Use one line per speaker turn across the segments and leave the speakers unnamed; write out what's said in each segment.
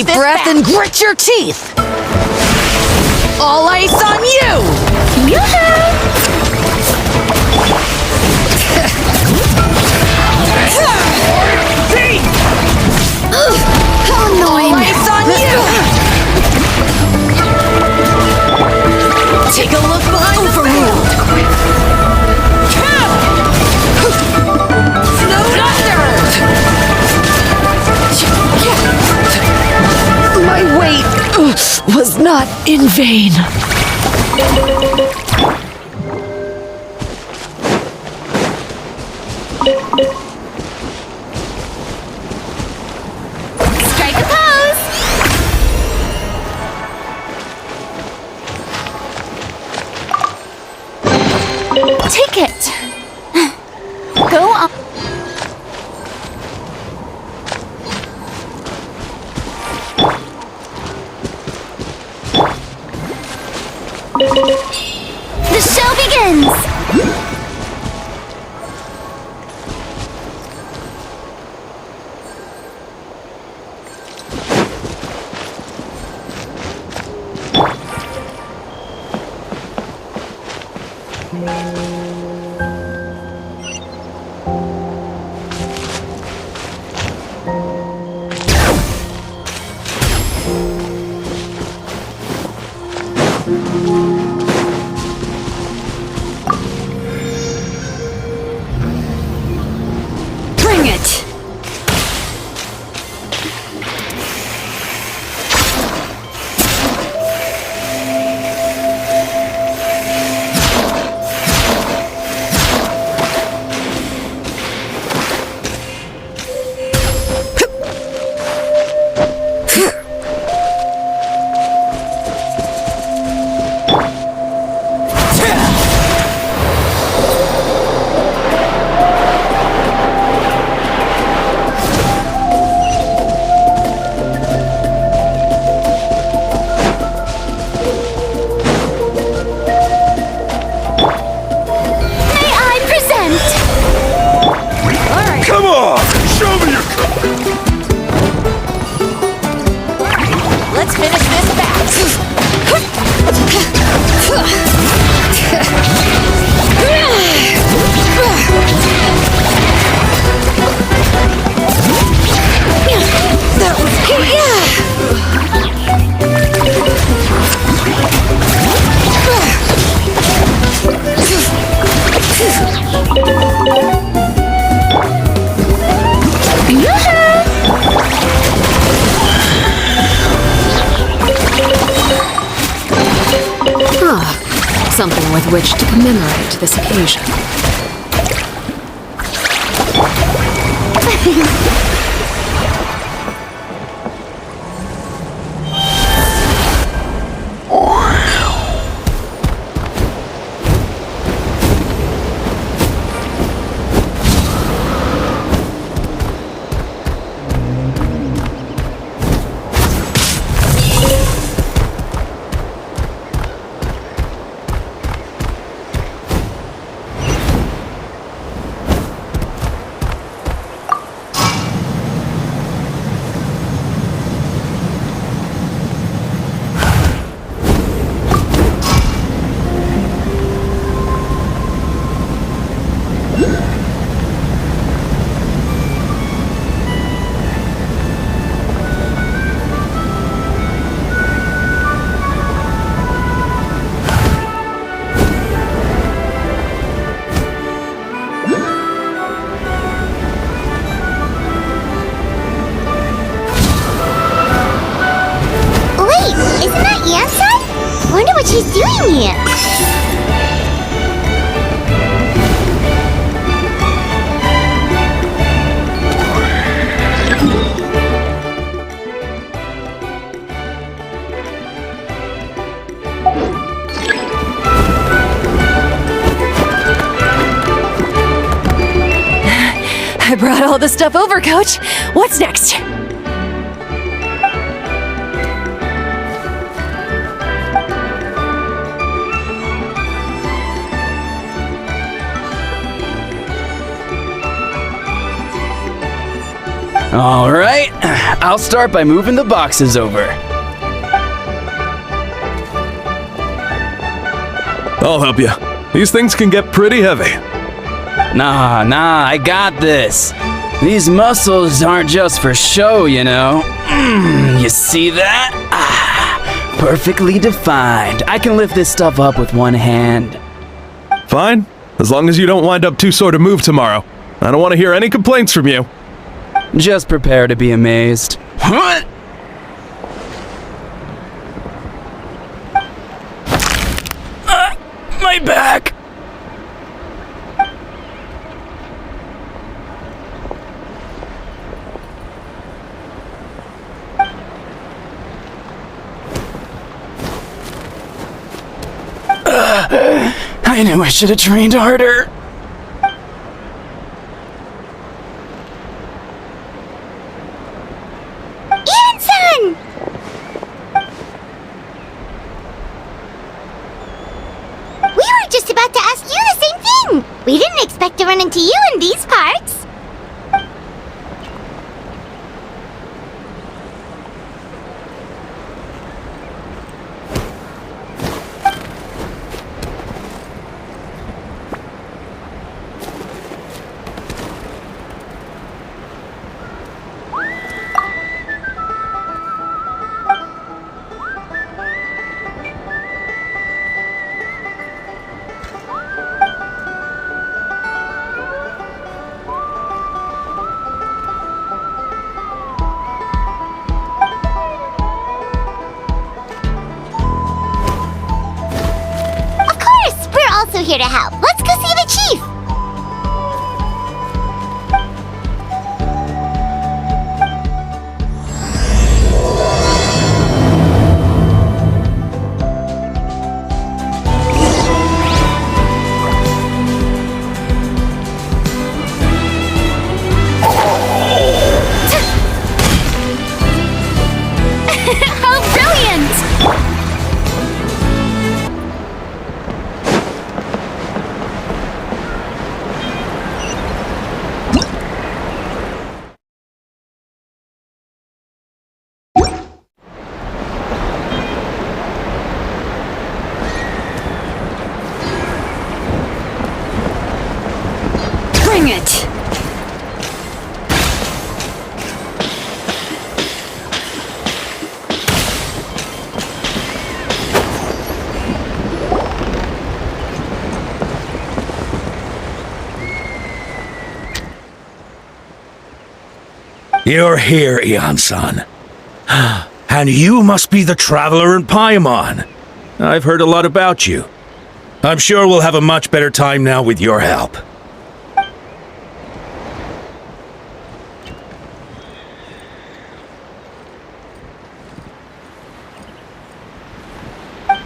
Deep breath and grit your teeth! All ice on you! How annoying! All ice on you! Take a look behind the veil! Snow Thunder! My wait was not in vain.
Strike a pose! Take it! Go on. The show begins!
Bring it!
Let's finish this
That was something with which to commemorate this occasion.
Isn't that Iansen? Wonder what she's doing here.
I brought all the stuff over, Coach. What's next?
All right, I'll start by moving the boxes over.
I'll help you. These things can get pretty heavy.
Nah, I got this. These muscles aren't just for show, you know. You see that? Perfectly defined. I can lift this stuff up with one hand.
Fine, as long as you don't wind up too sore to move tomorrow. I don't want to hear any complaints from you.
Just prepare to be amazed. What? My back! I knew I should have trained harder.
Iansen! We were just about to ask you the same thing! We didn't expect to run into you in these parts! Also here to help. Let's go see the chief!
How brilliant! Bring it!
You're here, Iansen. And you must be the traveler in Paimon. I've heard a lot about you. I'm sure we'll have a much better time now with your help.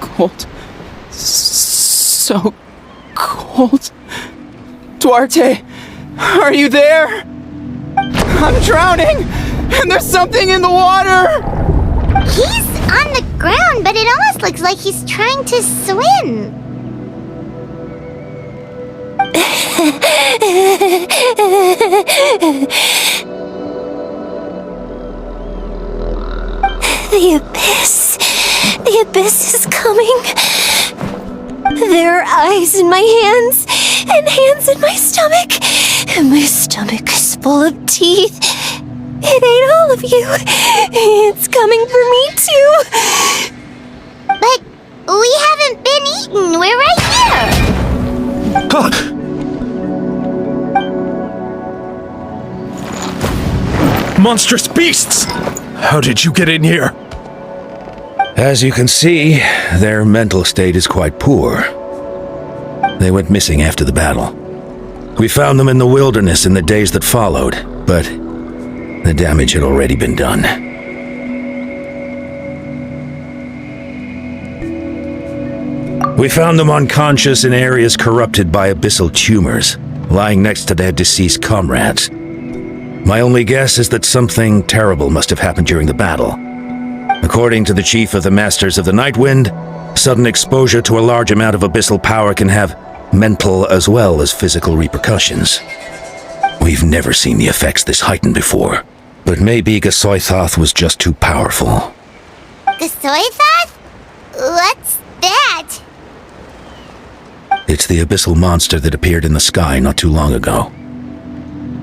Cold. So cold. Duarte, are you there? I'm drowning, and there's something in the water!
He's on the ground, but it almost looks like he's trying to swim.
The abyss. The abyss is coming. There are eyes in my hands, and hands in my stomach. And my stomach is full of teeth. It ate all of you. It's coming for me too.
But we haven't been eaten. We're right here.
Monstrous beasts! How did you get in here?
As you can see, their mental state is quite poor. They went missing after the battle. We found them in the wilderness in the days that followed, but the damage had already been done. We found them unconscious in areas corrupted by abyssal tumors, lying next to their deceased comrades. My only guess is that something terrible must have happened during the battle. According to the chief of the Masters of the Nightwind, sudden exposure to a large amount of abyssal power can have mental as well as physical repercussions. We've never seen the effects this heightened before. But maybe Gasoithoth was just too powerful.
Gasoithoth? What's that?
It's the abyssal monster that appeared in the sky not too long ago.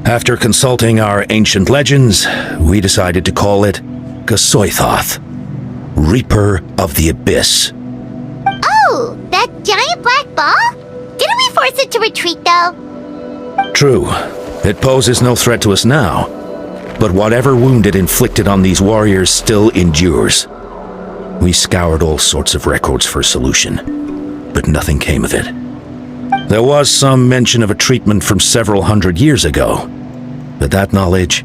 After consulting our ancient legends, we decided to call it Gasoithoth, Reaper of the Abyss.
Oh, that giant black ball? Didn't we force it to retreat, though?
True, it poses no threat to us now, but whatever wound it inflicted on these warriors still endures. We scoured all sorts of records for a solution, but nothing came of it. There was some mention of a treatment from several hundred years ago, but that knowledge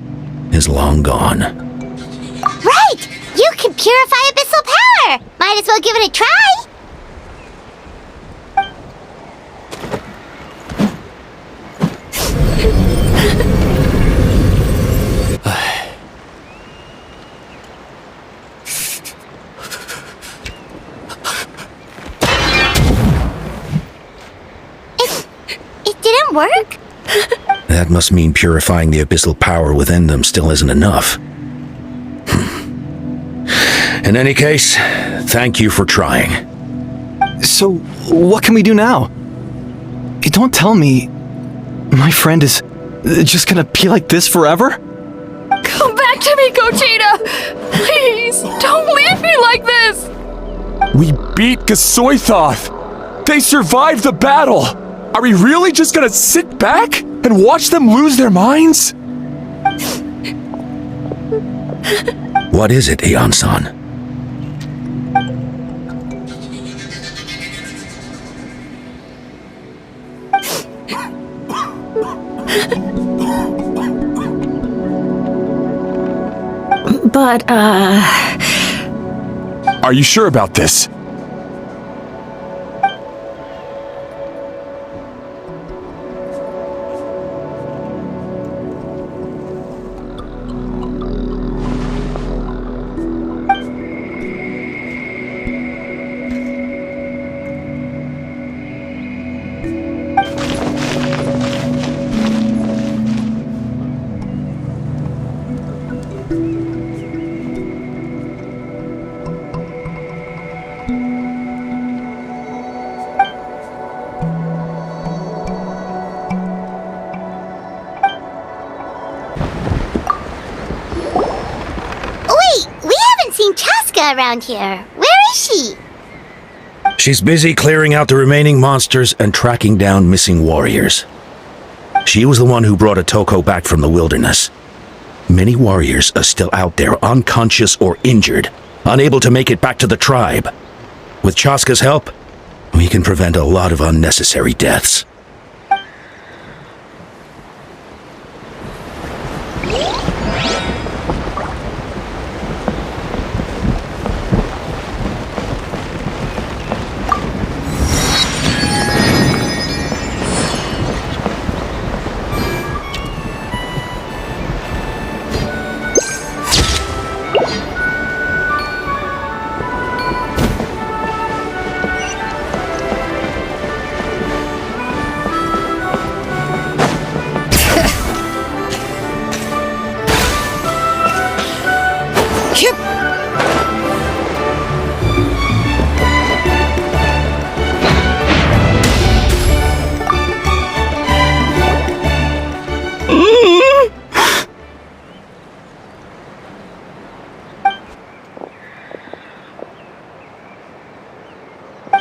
is long gone.
Right! You can purify abyssal power! Might as well give it a try! It didn't work?
That must mean purifying the abyssal power within them still isn't enough. In any case, thank you for trying.
So, what can we do now? Don't tell me my friend is just gonna be like this forever?
Come back to me, Gogeta! Please, don't leave me like this!
We beat Gasoithoth! They survived the battle! Are we really just gonna sit back and watch them lose their minds?
What is it, Iansen?
But,
Are you sure about this?
Around here. Where is she?
She's busy clearing out the remaining monsters and tracking down missing warriors. She was the one who brought Otoko back from the wilderness. Many warriors are still out there, unconscious or injured, unable to make it back to the tribe. With Chaska's help, we can prevent a lot of unnecessary deaths.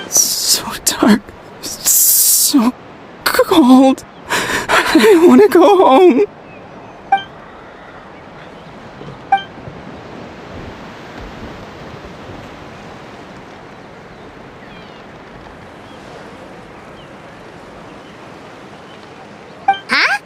So dark, so cold. I want to go home.
Huh?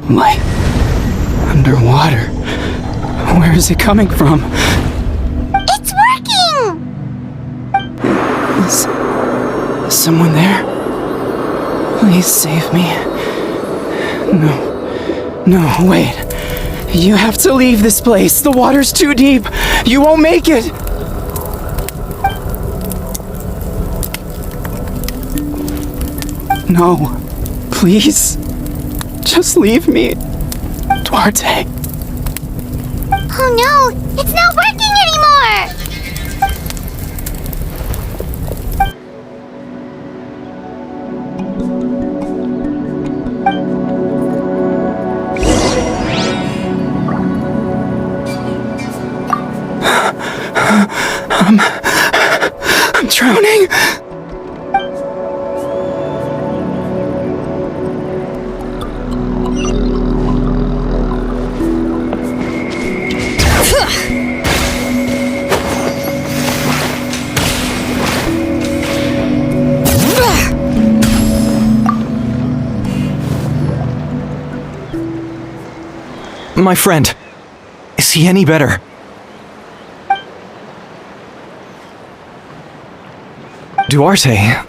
Light. Underwater. Where is it coming from?
It's working!
Please. Someone there? Please save me. No, wait. You have to leave this place. The water's too deep. You won't make it. No. Please. Just leave me. Duarte.
Oh no, it's not working anymore!
I'm drowning.
My friend, is he any better? Duarte?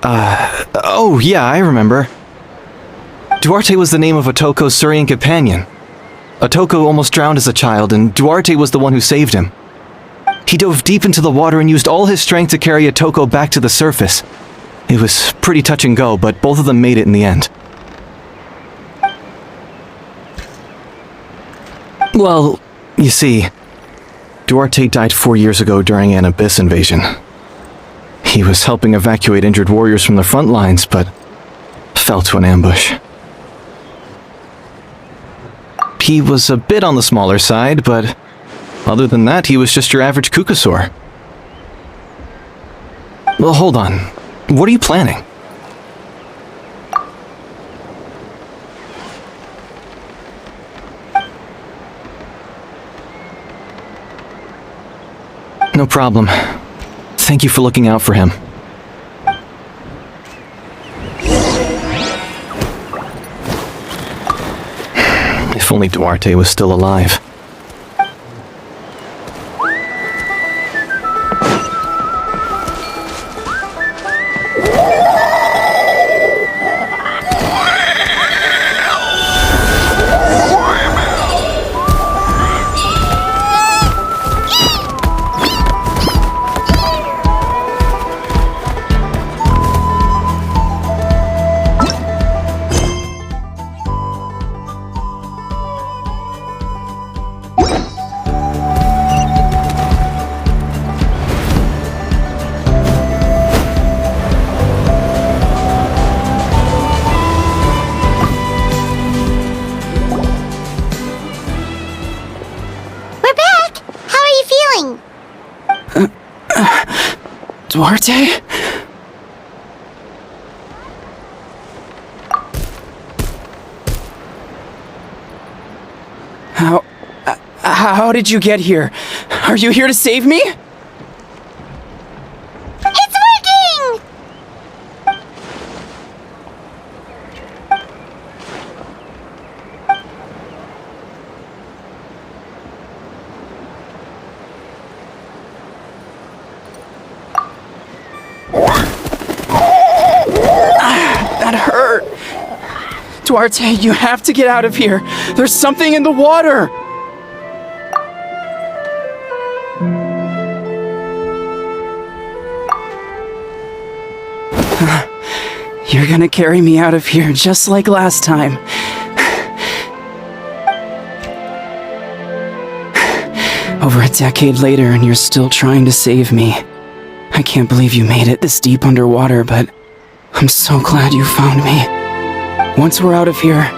Oh yeah, I remember. Duarte was the name of Otoko's Surian companion. Otoko almost drowned as a child, and Duarte was the one who saved him. He dove deep into the water and used all his strength to carry Otoko back to the surface. It was pretty touch and go, but both of them made it in the end. Well, you see, Duarte died 4 years ago during an Abyss invasion. He was helping evacuate injured warriors from the front lines, but fell to an ambush. He was a bit on the smaller side, but other than that, he was just your average Kukasaur. Well, hold on. What are you planning? No problem. Thank you for looking out for him. If only Duarte was still alive.
Duarte? How did you get here? Are you here to save me?
It's working!
That hurt. Duarte, you have to get out of here. There's something in the water. You're gonna carry me out of here just like last time. Over a decade later, and you're still trying to save me. I can't believe you made it this deep underwater, but I'm so glad you found me. Once we're out of here,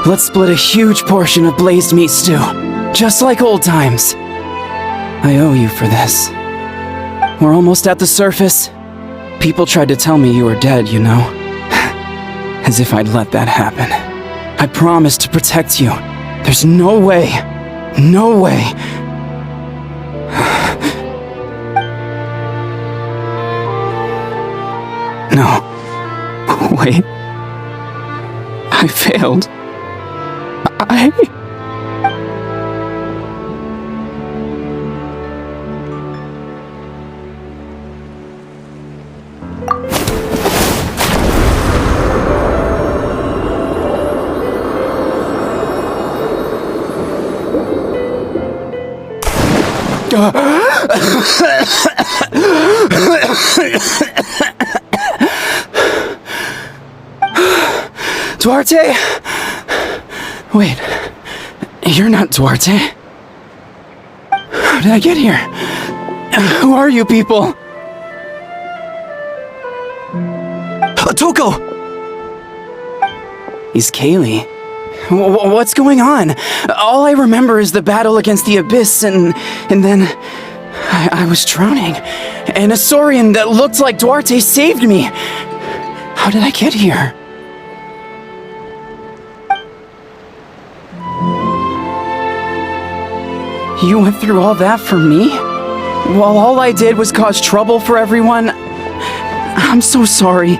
let's split a huge portion of blazed meat stew, just like old times. I owe you for this. We're almost at the surface. People tried to tell me you were dead, you know. As if I'd let that happen. I promised to protect you. There's no way. No way. No. Wait. I failed. Duarte? Wait, you're not Duarte. How did I get here? Who are you people?
Toko!
He's Kaylee. What's going on? All I remember is the battle against the Abyss, and then I was drowning. And a Saurian that looked like Duarte saved me. How did I get here? You went through all that for me? While all I did was cause trouble for everyone? I'm so sorry.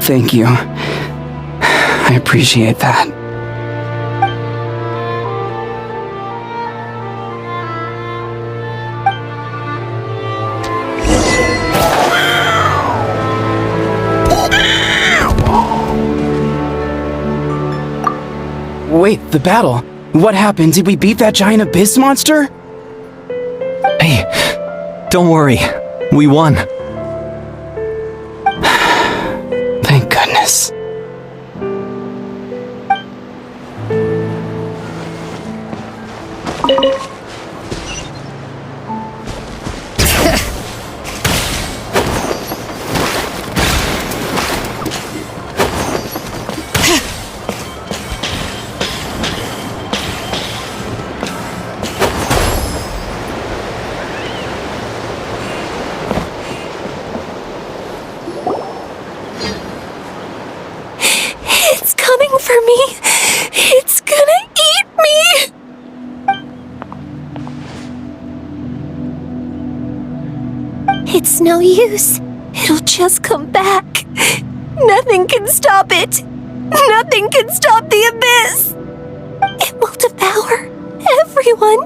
Thank you. I appreciate that. Wait, the battle. What happened? Did we beat that giant abyss monster?
Hey, don't worry. We won.
Thank goodness.
It's coming for me. It's gonna eat me. It's no use. It'll just come back. Nothing can stop it. Nothing can stop the abyss. It will devour everyone.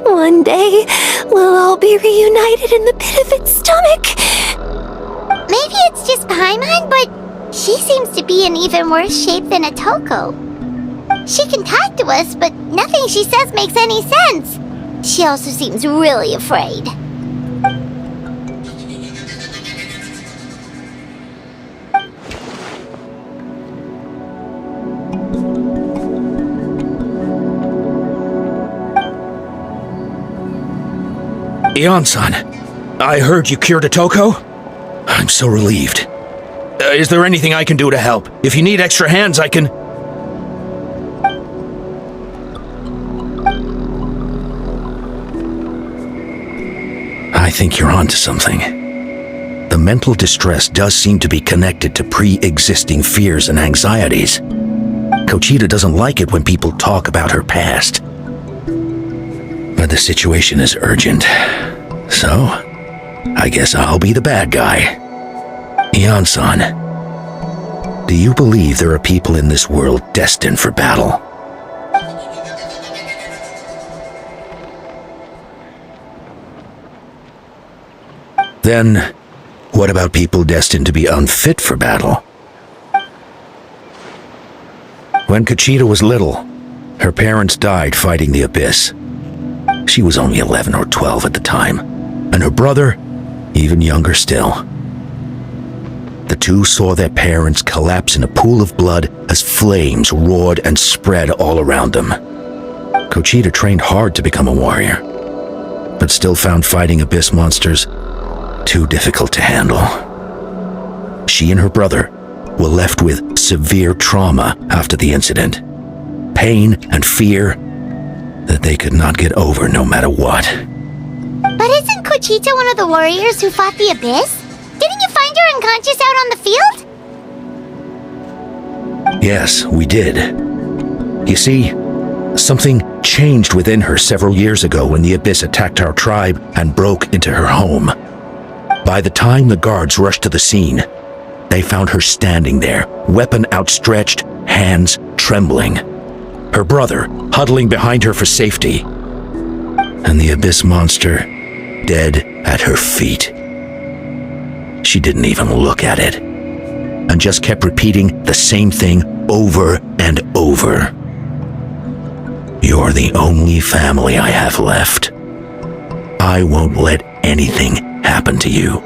One day, we'll all be reunited in the pit of its stomach.
Maybe it's just Paimon, but she seems to be in even worse shape than a Toko. She can talk to us, but nothing she says makes any sense. She also seems really afraid.
Iansen, I heard you cured a Toko? I'm so relieved. Is there anything I can do to help? If you need extra hands, I can... I think you're onto something. The mental distress does seem to be connected to pre-existing fears and anxieties. Cochita doesn't like it when people talk about her past. But the situation is urgent. So, I guess I'll be the bad guy. Iansen, do you believe there are people in this world destined for battle? Then, what about people destined to be unfit for battle? When Cochita was little, her parents died fighting the Abyss. She was only 11 or 12 at the time, and her brother, even younger still. The two saw their parents collapse in a pool of blood as flames roared and spread all around them. Cochita trained hard to become a warrior, but still found fighting Abyss monsters too difficult to handle. She and her brother were left with severe trauma after the incident, pain and fear that they could not get over no matter what.
But isn't Cochita one of the warriors who fought the Abyss? Didn't you find her unconscious out on the field?
Yes, we did. You see, something changed within her several years ago when the Abyss attacked our tribe and broke into her home. By the time the guards rushed to the scene, they found her standing there, weapon outstretched, hands trembling. Her brother huddling behind her for safety. And the Abyss monster dead at her feet. She didn't even look at it, and just kept repeating the same thing over and over. You're the only family I have left. I won't let anything happen to you.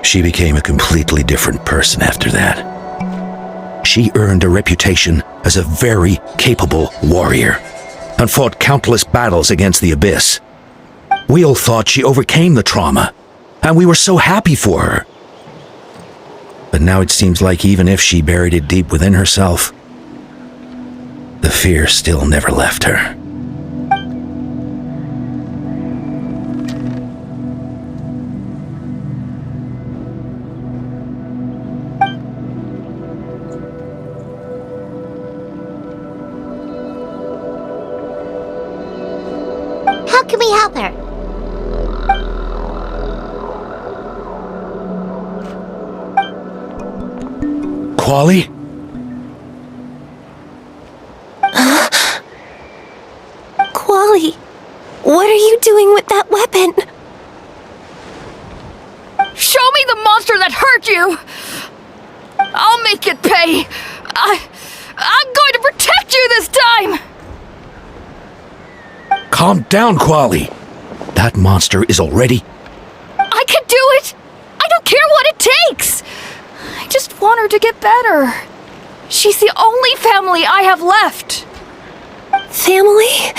She became a completely different person after that. She earned a reputation as a very capable warrior and fought countless battles against the Abyss. We all thought she overcame the trauma, and we were so happy for her. But now it seems like even if she buried it deep within herself, the fear still never left her.
How can we help her?
Quali?
Quali, what are you doing with that weapon?
Show me the monster that hurt you! I'll make it pay! I'm going to protect you this time!
Calm down, Quali. That monster is already...
I can do it! I don't care what it takes! I just want her to get better. She's the only family I have left.
Family?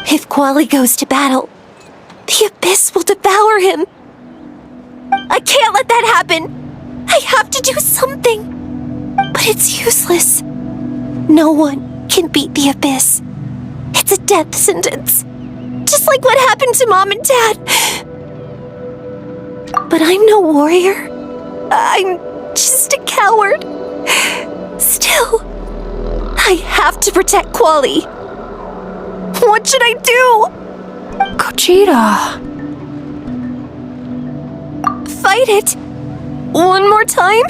If Quali goes to battle, the Abyss will devour him. I can't let that happen. I have to do something. But it's useless. No one can beat the Abyss. It's a death sentence. Just like what happened to Mom and Dad. But I'm no warrior. I'm just a coward. Still, I have to protect Quali. What should I do?
Gogeta.
Fight it. One more time?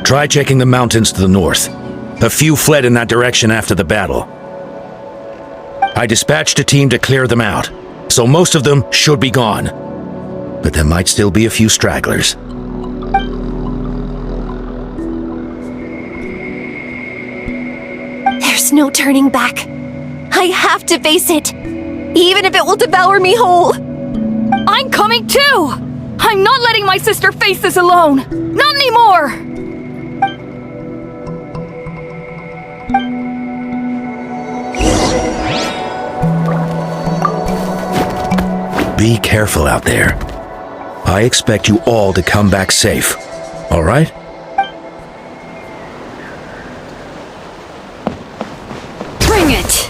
Try checking the mountains to the north. A few fled in that direction after the battle. I dispatched a team to clear them out, so most of them should be gone. But there might still be a few stragglers.
There's no turning back. I have to face it, even if it will devour me whole.
I'm coming too! I'm not letting my sister face this alone! Not anymore!
Be careful out there. I expect you all to come back safe, all right?
Bring it!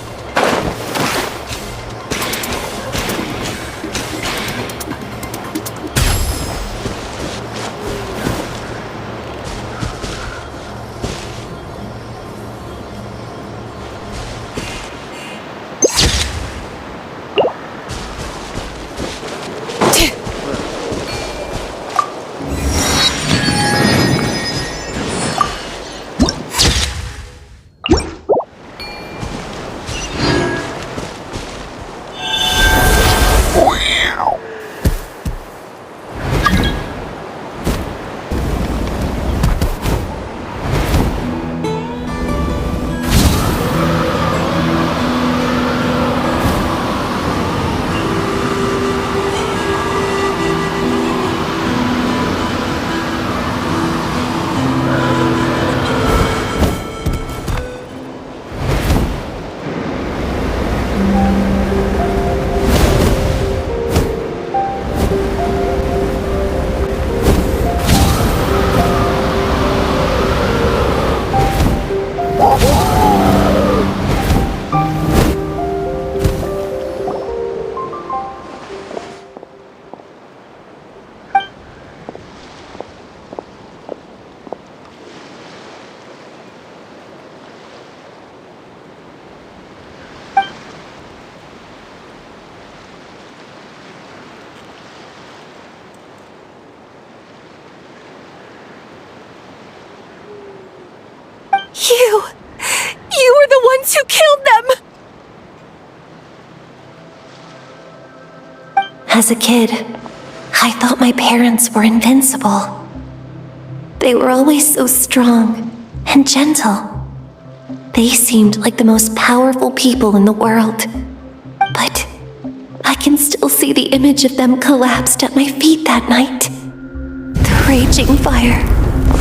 You were the ones who killed them! As a kid, I thought my parents were invincible. They were always so strong and gentle. They seemed like the most powerful people in the world. But I can still see the image of them collapsed at my feet that night. The raging fire,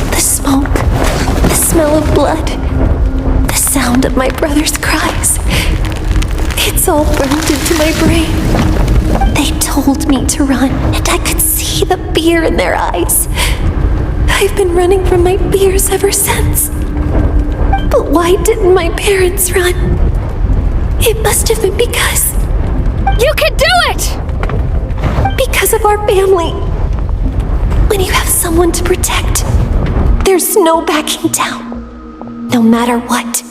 the smoke, the smell of blood, the sound of my brother's cries. It's all burned into my brain. They told me to run, and I could see the fear in their eyes. I've been running from my fears ever since. But why didn't my parents run? It must have been because...
You can do it!
Because of our family. When you have someone to protect, there's no backing down, no matter what.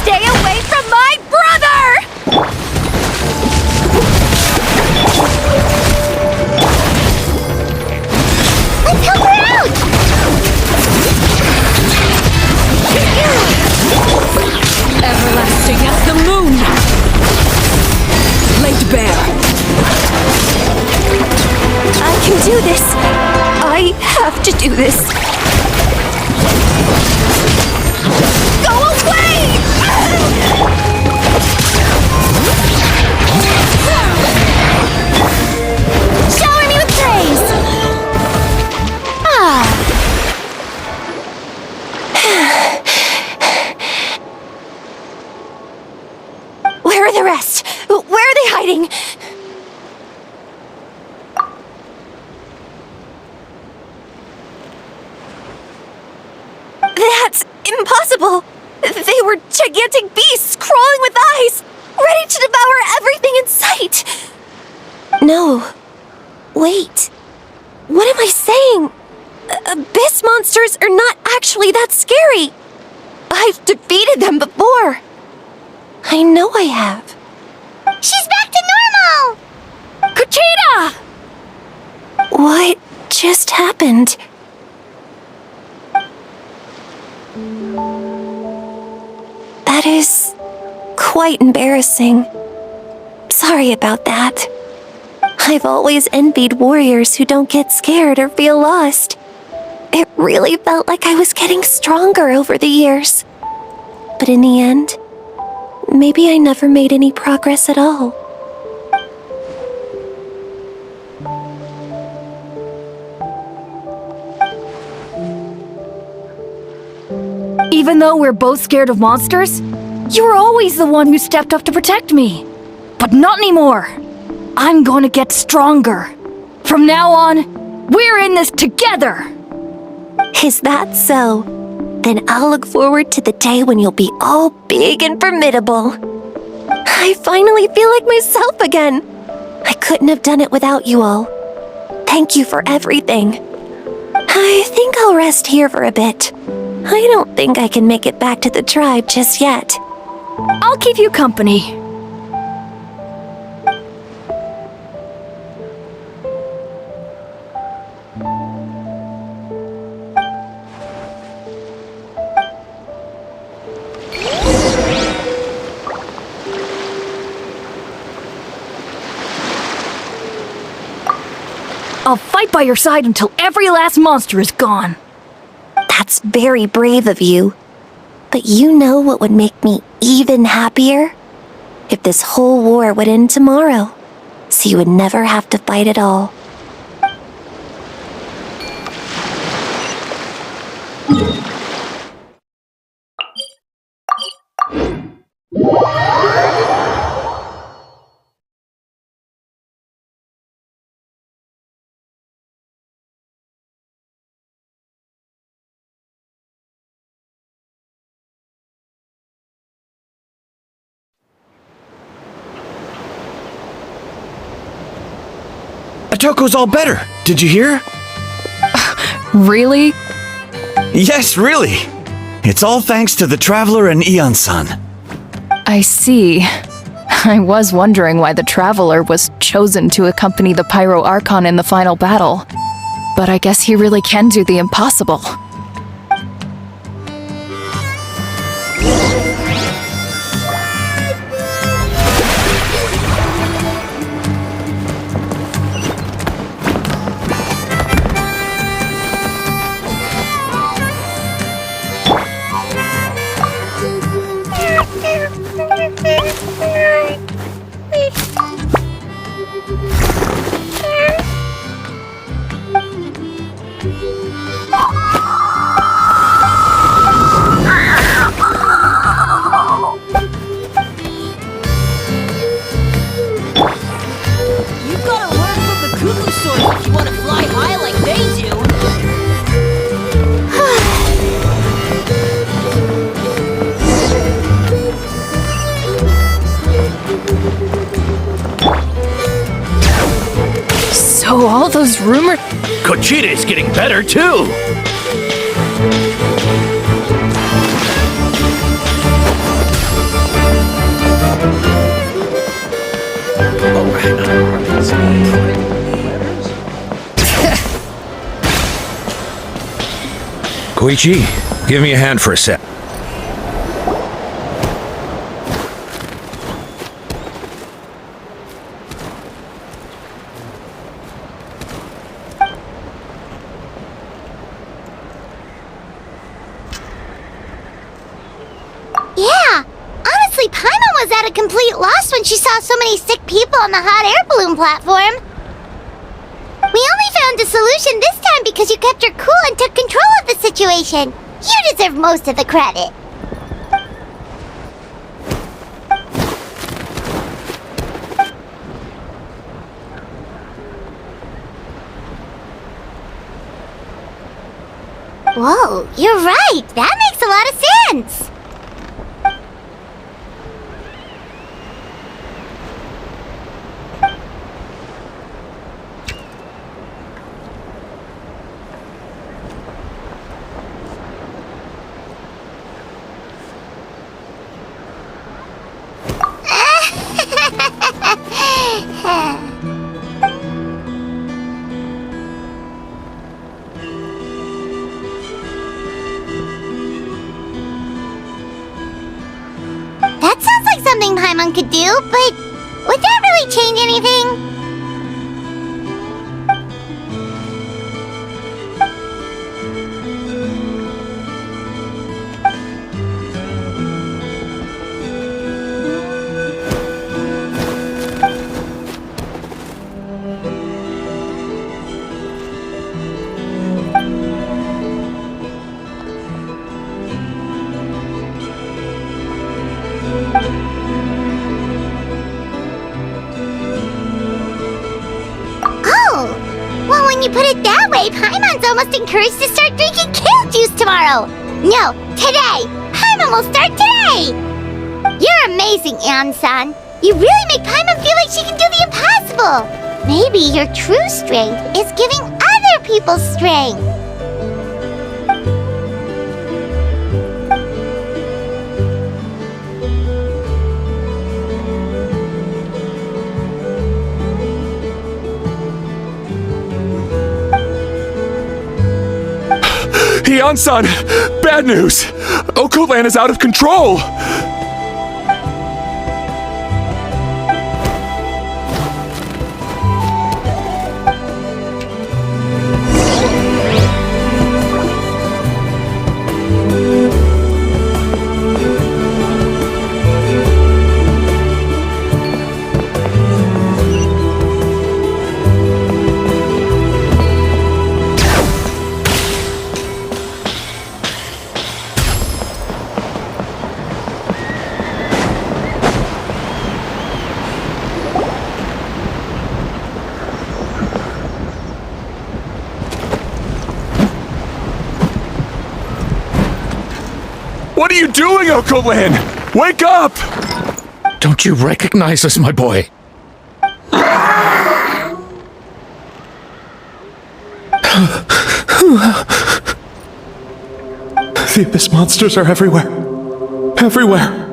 Stay away from my brother!
Let's help her out!
Everlasting as the moon! Laid bare.
I can do this. I have to do this.
Go away!
Shower me with praise! Ah.
Where are the rest? Where are they hiding? That's impossible! They were gigantic beasts crawling with eyes, ready to devour everything in sight! No. Wait. What am I saying? Abyss monsters are not actually that scary. I've defeated them before. I know I have.
She's back to normal!
Kuchina!
What just happened? That is quite embarrassing. Sorry about that. I've always envied warriors who don't get scared or feel lost. It really felt like I was getting stronger over the years. But in the end, maybe I never made any progress at all.
Even though we're both scared of monsters, you were always the one who stepped up to protect me. But not anymore. I'm going to get stronger. From now on, we're in this together.
Is that so? Then I'll look forward to the day when you'll be all big and formidable. I finally feel like myself again. I couldn't have done it without you all. Thank you for everything. I think I'll rest here for a bit. I don't think I can make it back to the tribe just yet.
I'll keep you company. I'll fight by your side until every last monster is gone.
That's very brave of you. But you know what would make me even happier? If this whole war would end tomorrow, so you would never have to fight at all.
Atoko's all better. Did you hear?
Really?
Yes, really. It's all thanks to the Traveler and Iansen.
I see. I was wondering why the Traveler was chosen to accompany the Pyro Archon in the final battle. But I guess he really can do the impossible. So all those rumors...
Kochita's getting better, too! Koichi, give me a hand for a sec.
Yeah, honestly, Paimon was at a complete loss when she saw so many sick people on the hot air balloon platform. We only found a solution this time because you kept her cool and took control of the situation. You deserve most of the credit. Whoa, you're right. That makes a lot of sense. That sounds like something Paimon could do, but would that really change anything? Well, when you put it that way, Paimon's almost encouraged to start drinking kale juice tomorrow. No, today. Paimon will start today. You're amazing, Iansen. You really make Paimon feel like she can do the impossible. Maybe your true strength is giving other people strength.
Iansen! Bad news! Okoland is out of control! What are you doing, Okoland? Wake up!
Don't you recognize us, my boy?
The Abyss monsters are everywhere. Everywhere.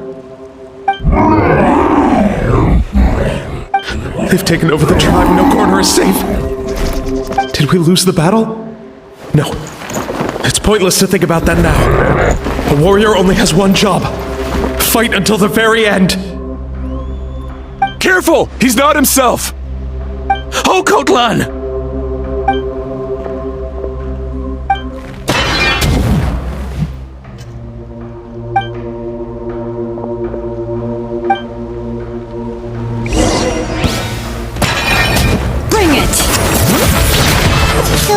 They've taken over the tribe. No corner is safe. Did we lose the battle? No. It's pointless to think about that now. A warrior only has one job. Fight until the very end.
Careful! He's not himself!
Oh, Natlan!
Bring it!
So,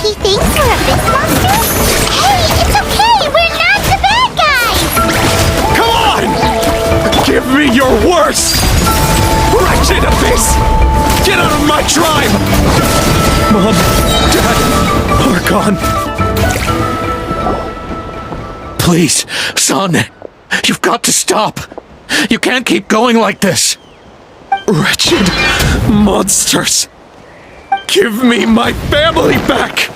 he thinks we're Abyss monsters? Hey, it's okay! We're not the bad guys!
Come on! Give me your worst! Wretched Abyss! Get out of my tribe!
Mom, Dad, are gone.
Please, son, you've got to stop. You can't keep going like this.
Wretched monsters! Give me my family back!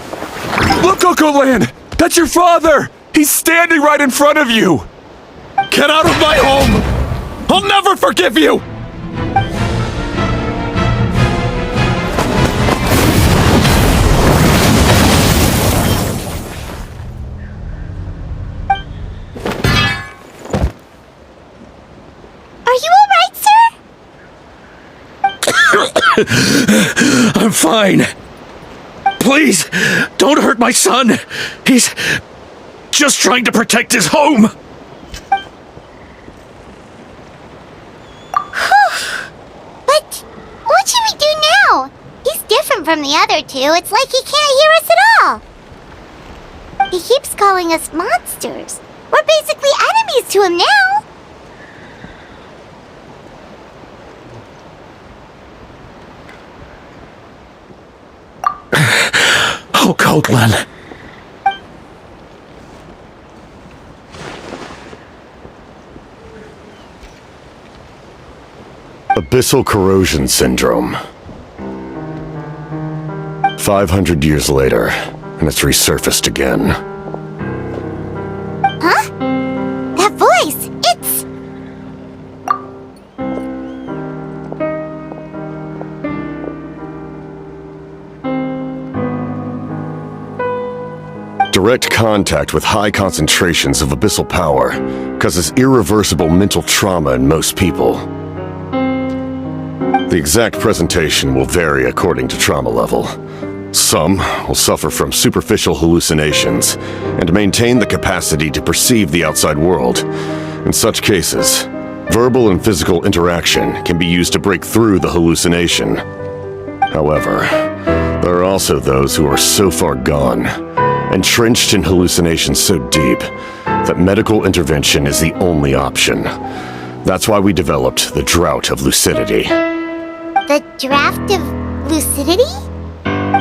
Look, Uncle Lan! That's your father! He's standing right in front of you! Get out of my home! I'll never forgive you!
Are you alright, sir?
I'm fine. Please, don't hurt my son. He's just trying to protect his home.
But what should we do now? He's different from the other two. It's like he can't hear us at all. He keeps calling us monsters. We're basically enemies to him now.
Oh, Natlan.
Abyssal corrosion syndrome. 500 years later, and it's resurfaced again.
Huh? That voice! It's...
Direct contact with high concentrations of abyssal power causes irreversible mental trauma in most people. The exact presentation will vary according to trauma level. Some will suffer from superficial hallucinations and maintain the capacity to perceive the outside world. In such cases, verbal and physical interaction can be used to break through the hallucination. However, there are also those who are so far gone, entrenched in hallucinations so deep, that medical intervention is the only option. That's why we developed the Drought of Lucidity.
The Draft of Lucidity?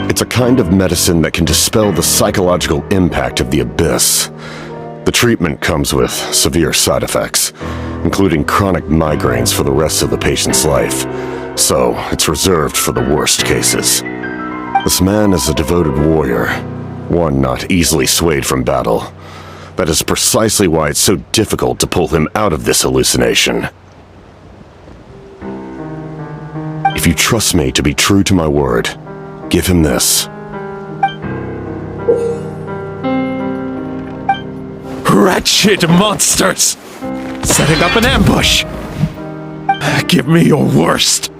It's a kind of medicine that can dispel the psychological impact of the abyss. The treatment comes with severe side effects, including chronic migraines for the rest of the patient's life, so it's reserved for the worst cases. This man is a devoted warrior, one not easily swayed from battle. That is precisely why it's so difficult to pull him out of this hallucination. If you trust me to be true to my word, give him this.
Wretched monsters! Setting up an ambush! Give me your worst!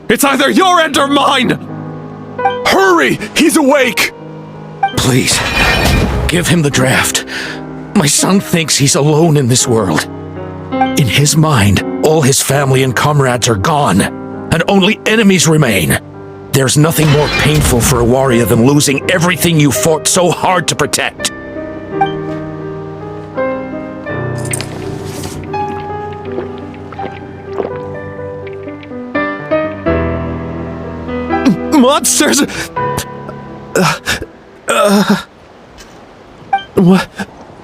It's either your end or mine! Hurry! He's awake!
Please, give him the draft. My son thinks he's alone in this world. In his mind, all his family and comrades are gone, and only enemies remain. There's nothing more painful for a warrior than losing everything you fought so hard to protect.
Monsters!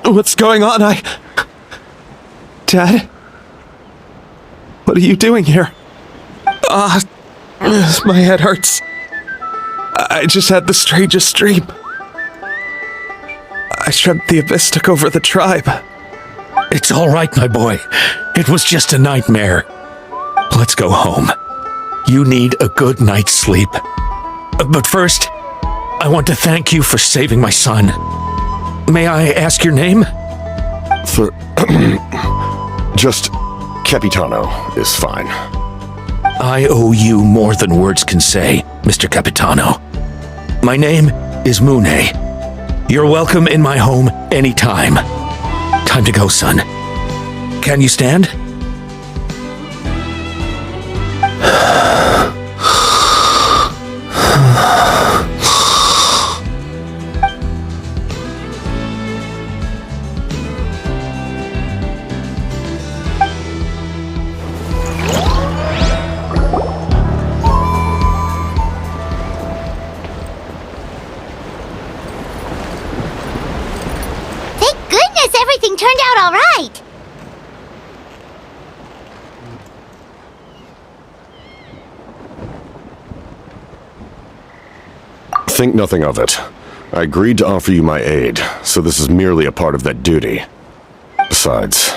What's going on? Dad? What are you doing here? My head hurts. I just had the strangest dream. I dreamt the Abyss took over the tribe.
It's all right, my boy. It was just a nightmare. Let's go home. You need a good night's sleep. But first, I want to thank you for saving my son. May I ask your name?
Just Capitano is fine.
I owe you more than words can say, Mr. Capitano. My name is Mune. You're welcome in my home anytime. Time to go, son. Can you stand?
Everything turned out all right.
Think nothing of it. I agreed to offer you my aid, so this is merely a part of that duty. Besides,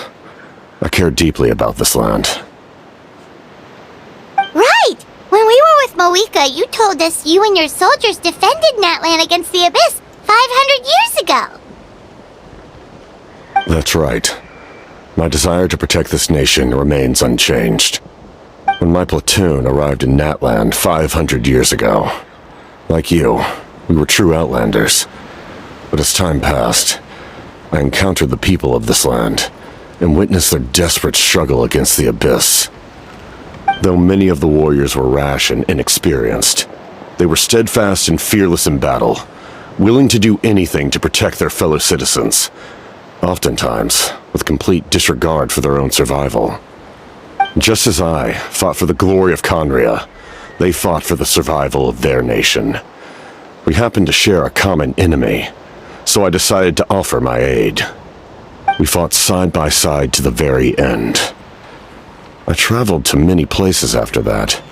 I care deeply about this land.
Right! When we were with Moika, you told us you and your soldiers defended Natlan against the Abyss 500 years ago.
That's right. My desire to protect this nation remains unchanged. When my platoon arrived in Natlan 500 years ago, like you, we were true outlanders. But as time passed, I encountered the people of this land and witnessed their desperate struggle against the Abyss. Though many of the warriors were rash and inexperienced, they were steadfast and fearless in battle, willing to do anything to protect their fellow citizens, oftentimes with complete disregard for their own survival. Just as I fought for the glory of Conria, they fought for the survival of their nation. We happened to share a common enemy, so I decided to offer my aid. We fought side by side to the very end. I traveled to many places after that,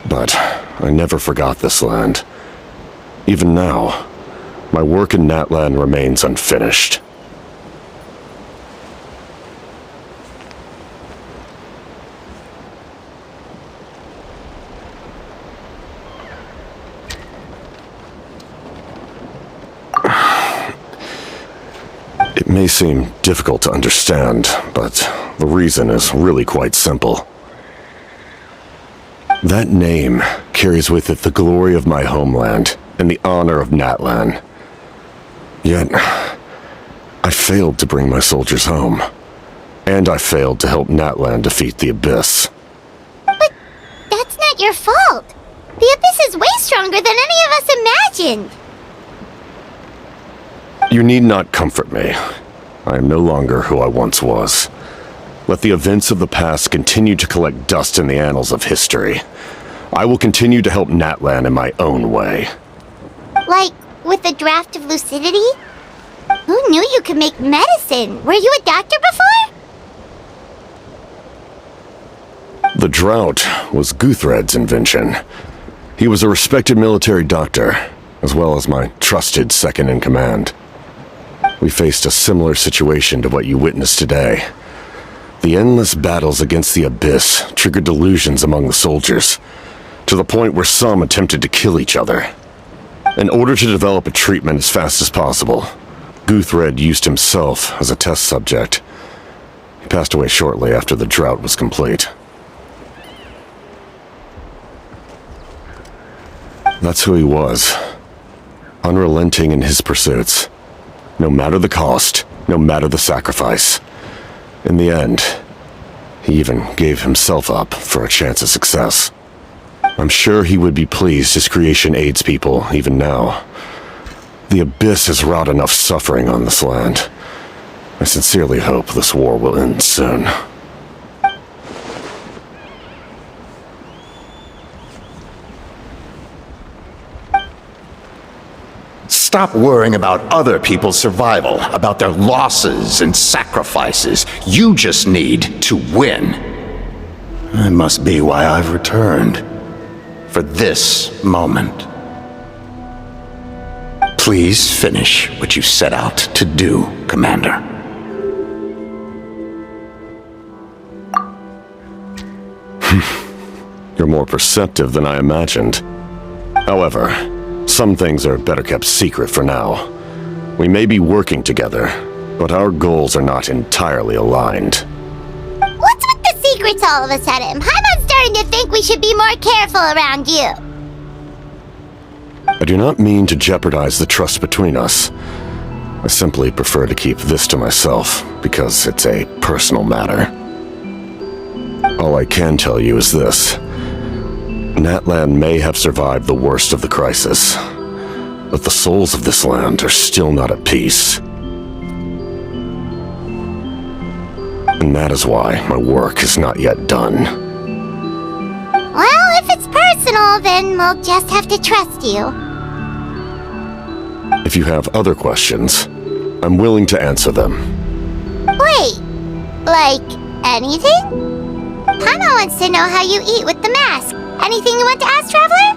but I never forgot this land. Even now, my work in Natlan remains unfinished. It may seem difficult to understand, but the reason is really quite simple. That name carries with it the glory of my homeland and the honor of Natlan. Yet, I failed to bring my soldiers home, and I failed to help Natlan defeat the Abyss.
But that's not your fault. The Abyss is way stronger than any of us imagined.
You need not comfort me. I am no longer who I once was. Let the events of the past continue to collect dust in the annals of history. I will continue to help Natlan in my own way.
Like, with the draft of lucidity? Who knew you could make medicine? Were you a doctor before?
The drought was Guthred's invention. He was a respected military doctor, as well as my trusted second-in-command. We faced a similar situation to what you witnessed today. The endless battles against the Abyss triggered delusions among the soldiers, to the point where some attempted to kill each other. In order to develop a treatment as fast as possible, Guthred used himself as a test subject. He passed away shortly after the drought was complete. That's who he was. Unrelenting in his pursuits. No matter the cost, no matter the sacrifice. In the end, he even gave himself up for a chance at success. I'm sure he would be pleased his creation aids people even now. The Abyss has wrought enough suffering on this land. I sincerely hope this war will end soon.
Stop worrying about other people's survival, about their losses and sacrifices. You just need to win. That must be why I've returned. For this moment. Please finish what you set out to do, Commander.
You're more perceptive than I imagined. However, some things are better kept secret for now. We may be working together, but our goals are not entirely aligned.
What's with the secrets all of a sudden? Paimon's starting to think we should be more careful around you.
I do not mean to jeopardize the trust between us. I simply prefer to keep this to myself, because it's a personal matter. All I can tell you is this. Natlan may have survived the worst of the crisis, but the souls of this land are still not at peace. And that is why my work is not yet done.
Well, if it's personal, then we'll just have to trust you.
If you have other questions, I'm willing to answer them.
Wait, like anything? Paimon wants to know how you eat with the mask. Anything you want to ask, Traveler?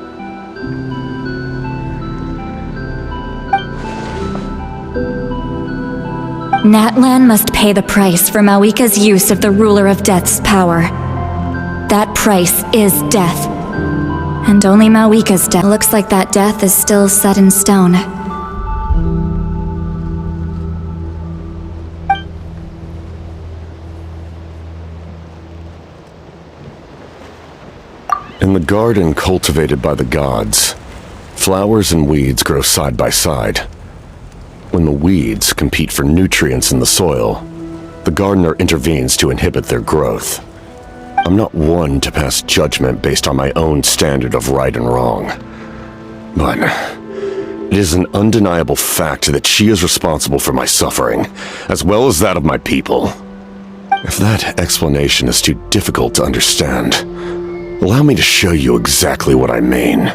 Natlan must pay the price for Mawika's use of the Ruler of Death's power. That price is death. And only Mawika's death. Looks like that death is still set in stone.
In the garden cultivated by the gods, flowers and weeds grow side by side. When the weeds compete for nutrients in the soil, the gardener intervenes to inhibit their growth. I'm not one to pass judgment based on my own standard of right and wrong. But it is an undeniable fact that she is responsible for my suffering, as well as that of my people. If that explanation is too difficult to understand, allow me to show you exactly what I mean.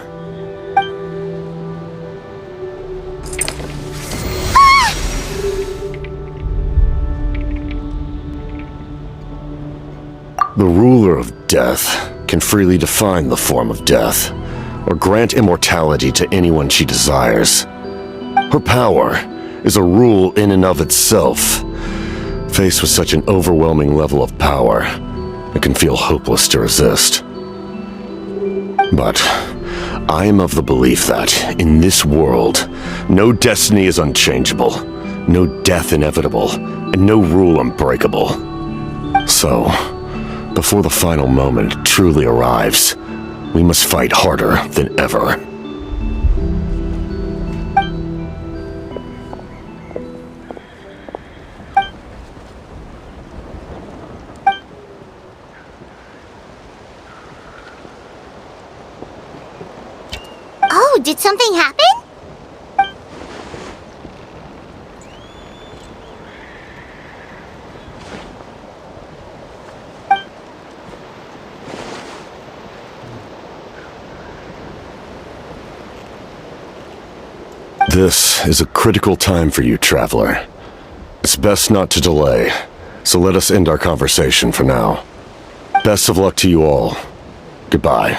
The ruler of death can freely define the form of death, or grant immortality to anyone she desires. Her power is a rule in and of itself. Faced with such an overwhelming level of power, it can feel hopeless to resist. But I am of the belief that, in this world, no destiny is unchangeable, no death inevitable, and no rule unbreakable. So, before the final moment truly arrives, we must fight harder than ever.
Oh, did something happen?
This is a critical time for you, Traveler. It's best not to delay, so let us end our conversation for now. Best of luck to you all. Goodbye.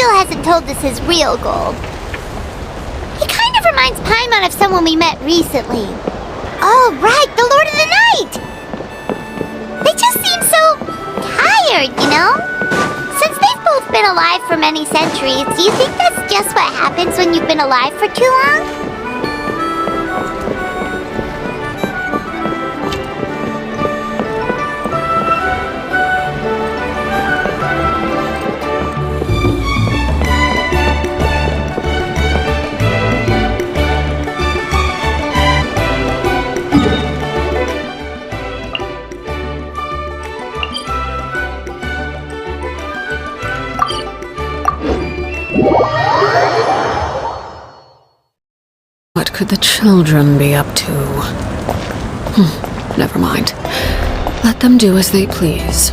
Hasn't told us his real goal. He kind of reminds Paimon of someone we met recently. Oh, right, the Lord of the Night! They just seem so tired, you know? Since they've both been alive for many centuries, do you think that's just what happens when you've been alive for too long?
What could the children be up to? Never mind. Let them do as they please.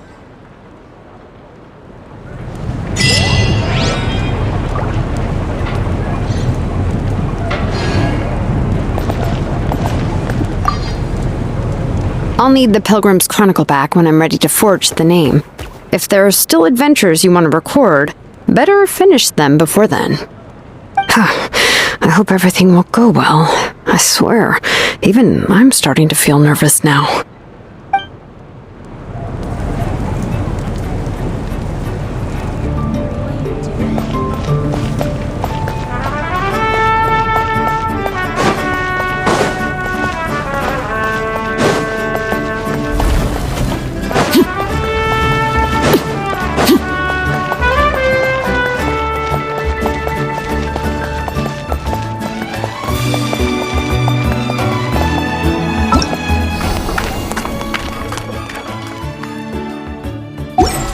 I'll need the Pilgrim's Chronicle back when I'm ready to forge the name. If there are still adventures you want to record, better finish them before then. I hope everything will go well. I swear, even I'm starting to feel nervous now.